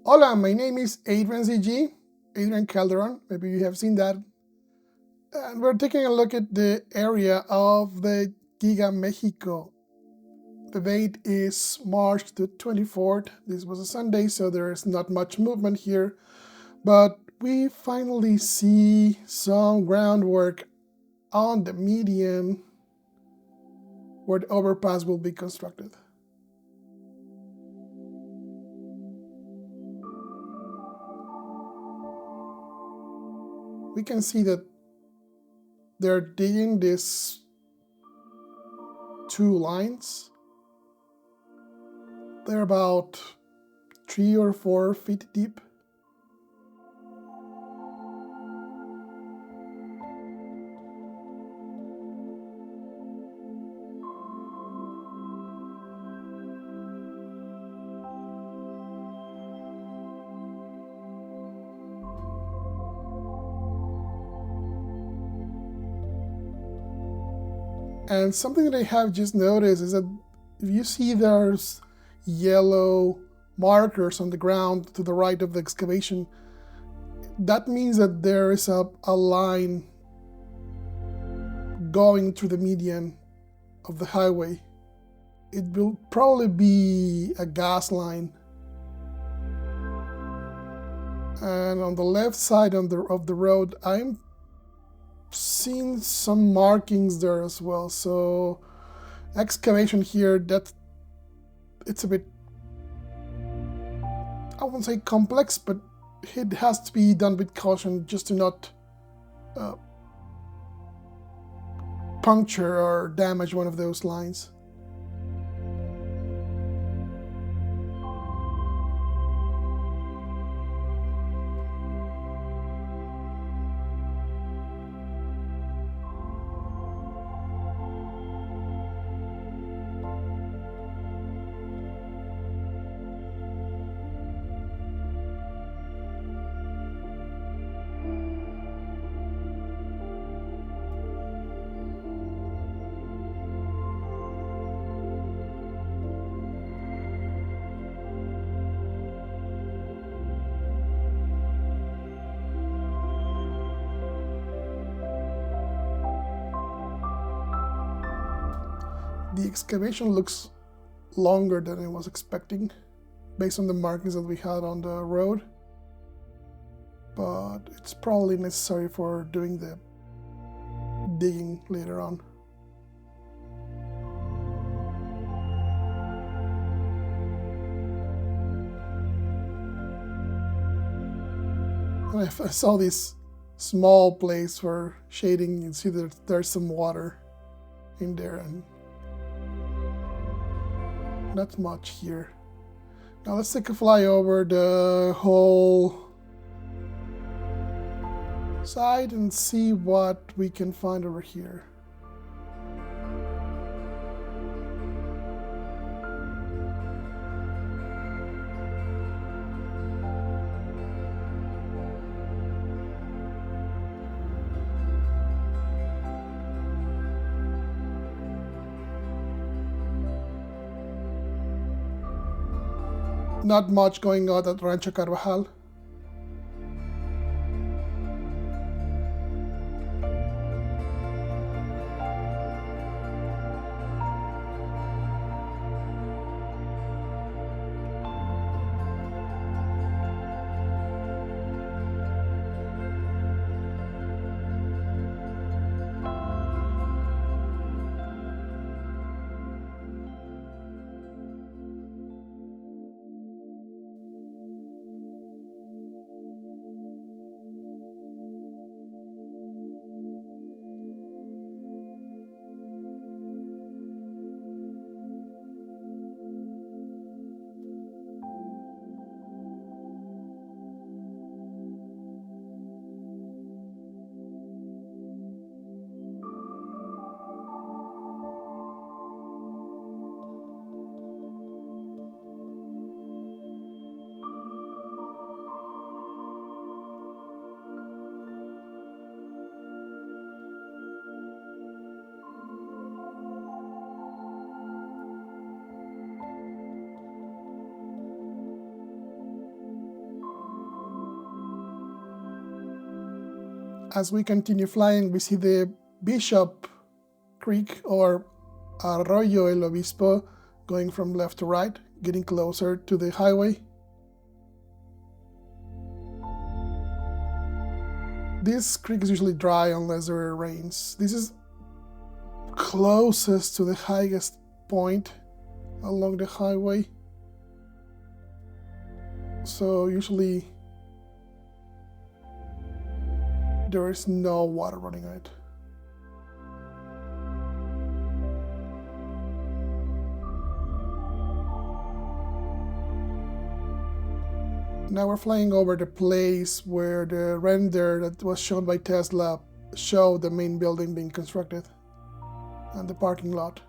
Hola, my name is Adrian ZG, Adrian Calderon. Maybe you have seen that. And we're taking a look at the area of the Giga Mexico. The date is March the 24th. This was a Sunday, so there is not much movement here. But we finally see some groundwork on the median where the overpass will be constructed. We can see that they're digging these two lines. They're about 3 or 4 feet deep. And something that I have just noticed is that if you see there's yellow markers on the ground to the right of the excavation, that means that there is a line going through the median of the highway. It will probably be a gas line. And on the left side of the road, I'm seeing some markings there as well. So excavation here, that it's a bit, I won't say complex, but it has to be done with caution just to not puncture or damage one of those lines. The excavation looks longer than I was expecting based on the markings that we had on the road, but it's probably necessary for doing the digging later on. And I saw this small place for shading. You can see that there's some water in there and not much here. Now let's take a fly over the whole side and see what we can find over here. Not much going on at Rancho Carvajal. As we continue flying, we see the Bishop Creek or Arroyo el Obispo going from left to right, getting closer to the highway. This creek is usually dry unless there rains. This is closest to the highest point along the highway. So usually there is no water running on it. Now we're flying over the place where the render that was shown by Tesla showed the main building being constructed and the parking lot.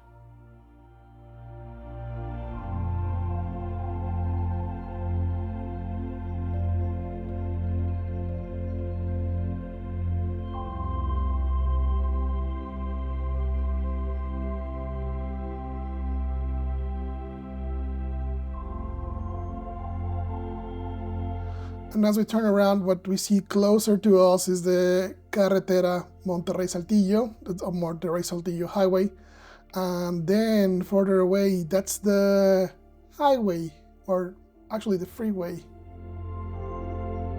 And as we turn around, what we see closer to us is the Carretera Monterrey-Saltillo, that's a Monterrey-Saltillo highway. And then further away, that's the highway, or actually the freeway,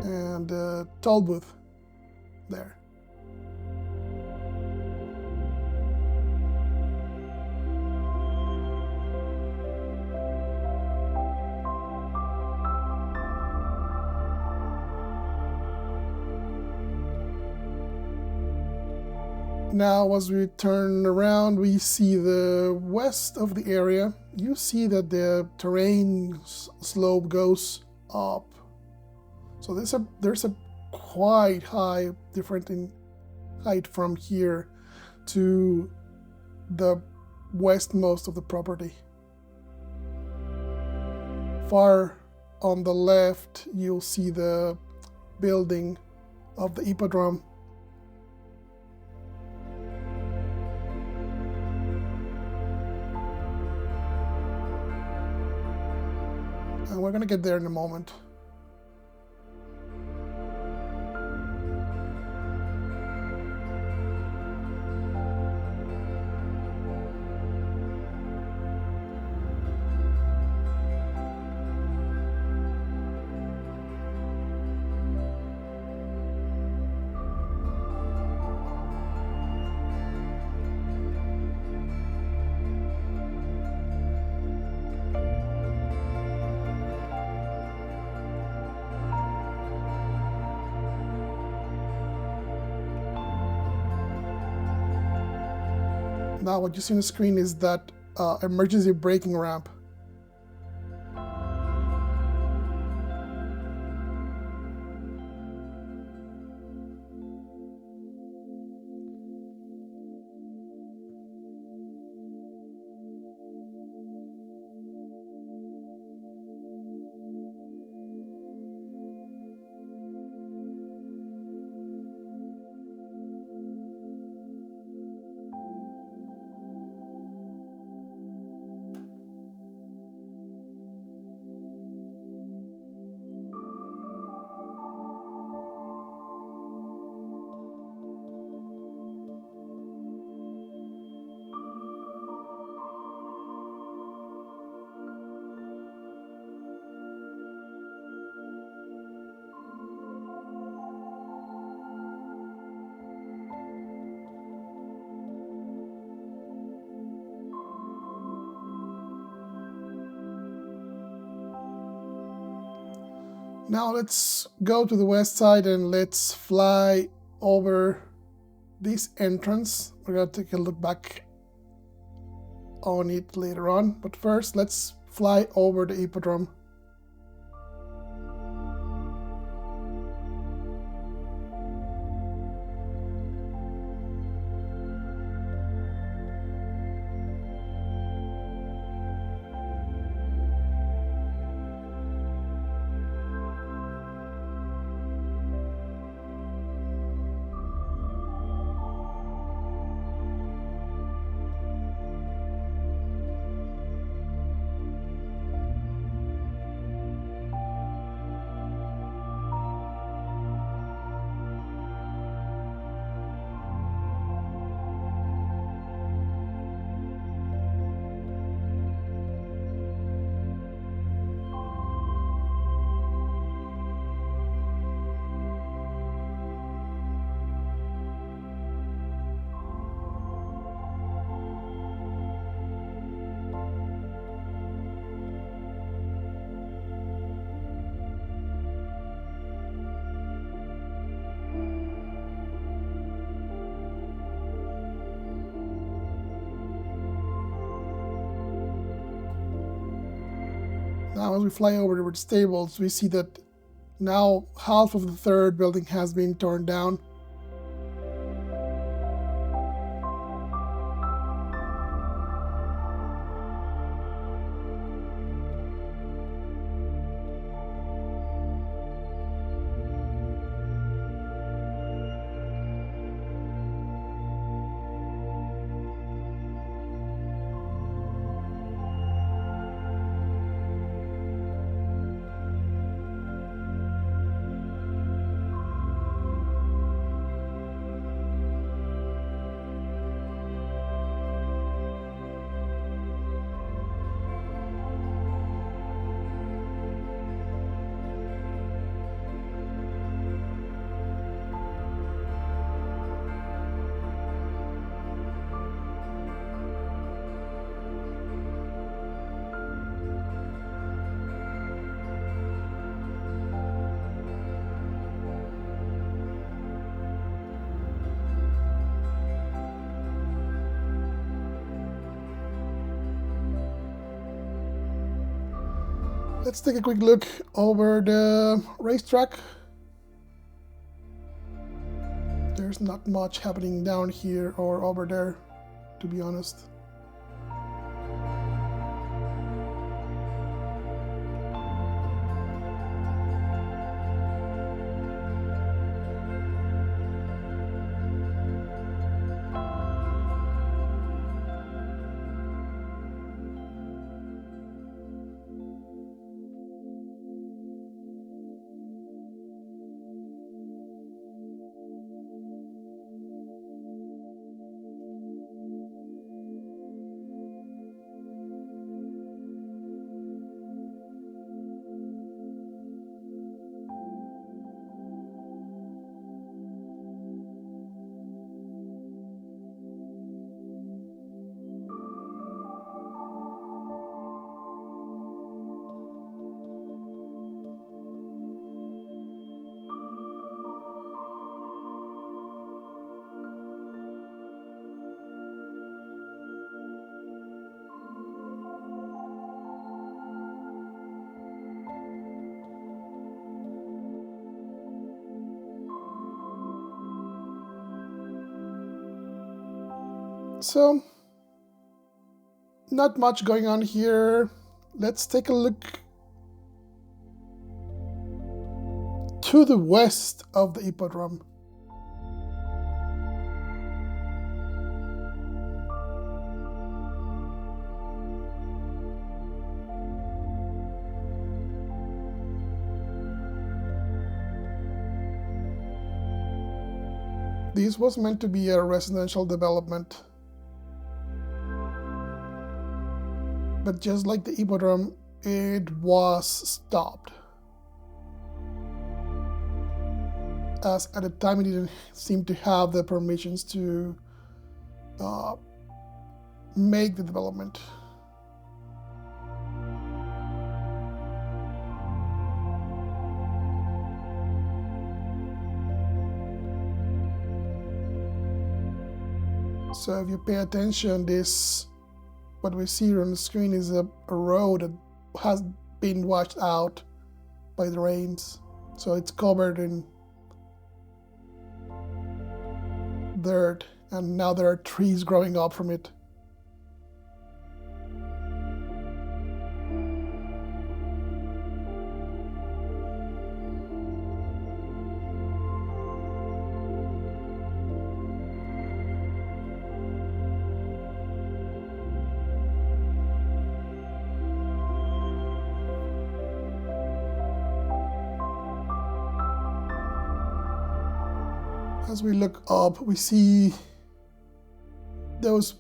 and the toll booth there. Now, as we turn around, we see the west of the area. You see that the terrain slope goes up. So there's a quite high difference in height from here to the westmost of the property. Far on the left, you'll see the building of the hippodrome. And we're gonna get there in a moment. Now what you see on the screen is that emergency braking ramp. Now let's go to the west side and let's fly over this entrance. We're gonna take a look back on it later on, but first let's fly over the hippodrome. Now as we fly over the stables, we see that now half of the third building has been torn down. Let's take a quick look over the racetrack. There's not much happening down here or over there, to be honest. So, not much going on here. Let's take a look to the west of the hippodrome. This was meant to be a residential development. But just like the hippodrome, it was stopped. As at the time it didn't seem to have the permissions to make the development. So if you pay attention, what we see on the screen is a road that has been washed out by the rains. So it's covered in dirt, and now there are trees growing up from it. As we look up, we see those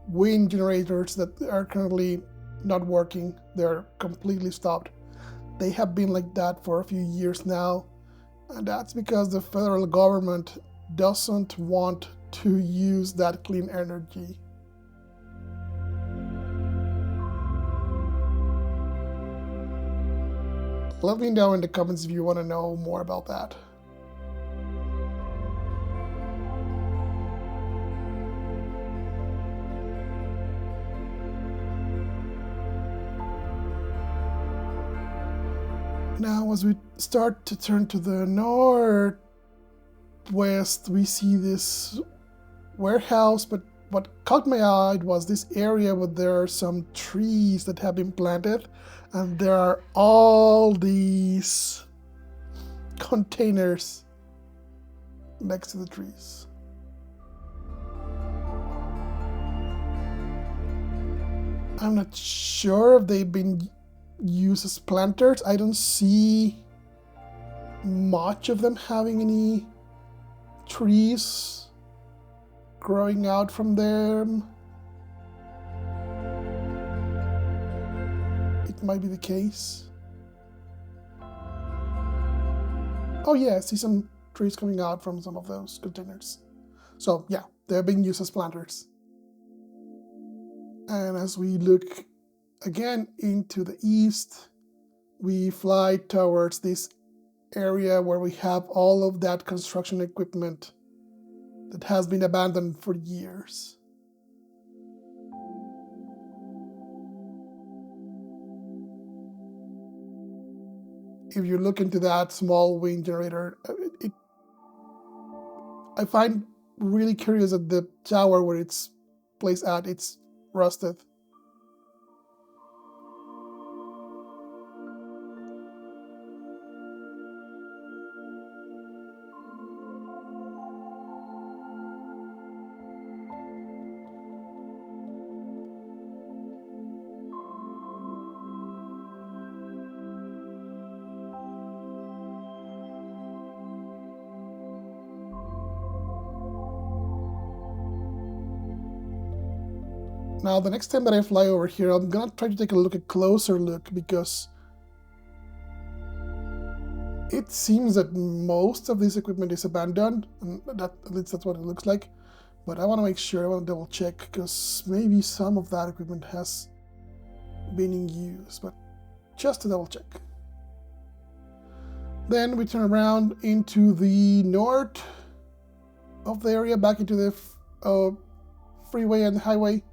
wind generators that are currently not working. They're completely stopped. They have been like that for a few years now, and that's because the federal government doesn't want to use that clean energy. Let me know in the comments if you want to know more about that. Now as we start to turn to the northwest, we see this warehouse, but what caught my eye was this area where there are some trees that have been planted, and there are all these containers next to the trees. I'm not sure if they've been used as planters. I don't see much of them having any trees growing out from them. It might be the case. Oh yeah, I see some trees coming out from some of those containers. So yeah, they're being used as planters. And as we look again into the east, we fly towards this area where we have all of that construction equipment that has been abandoned for years. If you look into that small wind generator, I find really curious that the tower where it's placed at, it's rusted. Now, the next time that I fly over here, I'm gonna try to take a closer look, because it seems that most of this equipment is abandoned, and at least that's what it looks like. But I want to make sure, I want to double check, because maybe some of that equipment has been in use, but just to double check. Then we turn around into the north of the area, back into the freeway and the highway.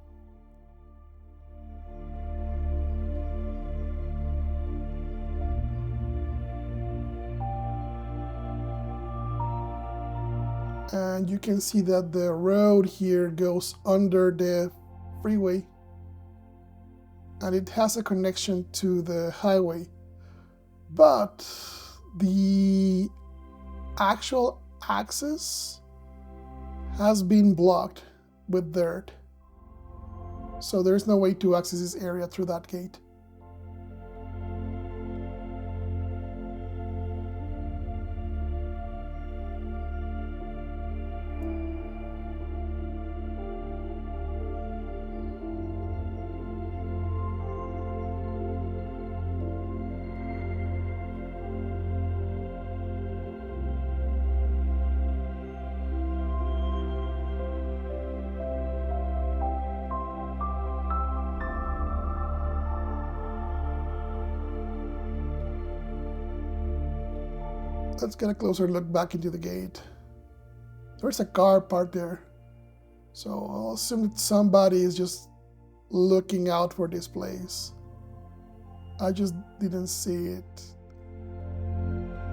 And you can see that the road here goes under the freeway, and it has a connection to the highway, but the actual access has been blocked with dirt, so there's no way to access this area through that gate. Let's get a closer look back into the gate. There's a car parked there, so I'll assume that somebody is just looking out for this place. I just didn't see it.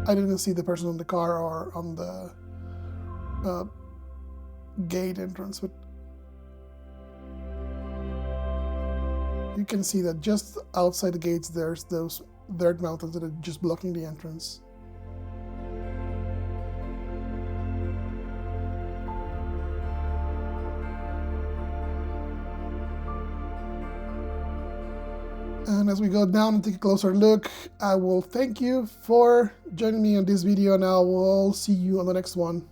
I didn't see the person on the car or on the gate entrance, but you can see that just outside the gates there's those dirt mountains that are just blocking the entrance. And as we go down and take a closer look, I will thank you for joining me on this video, and I will see you on the next one.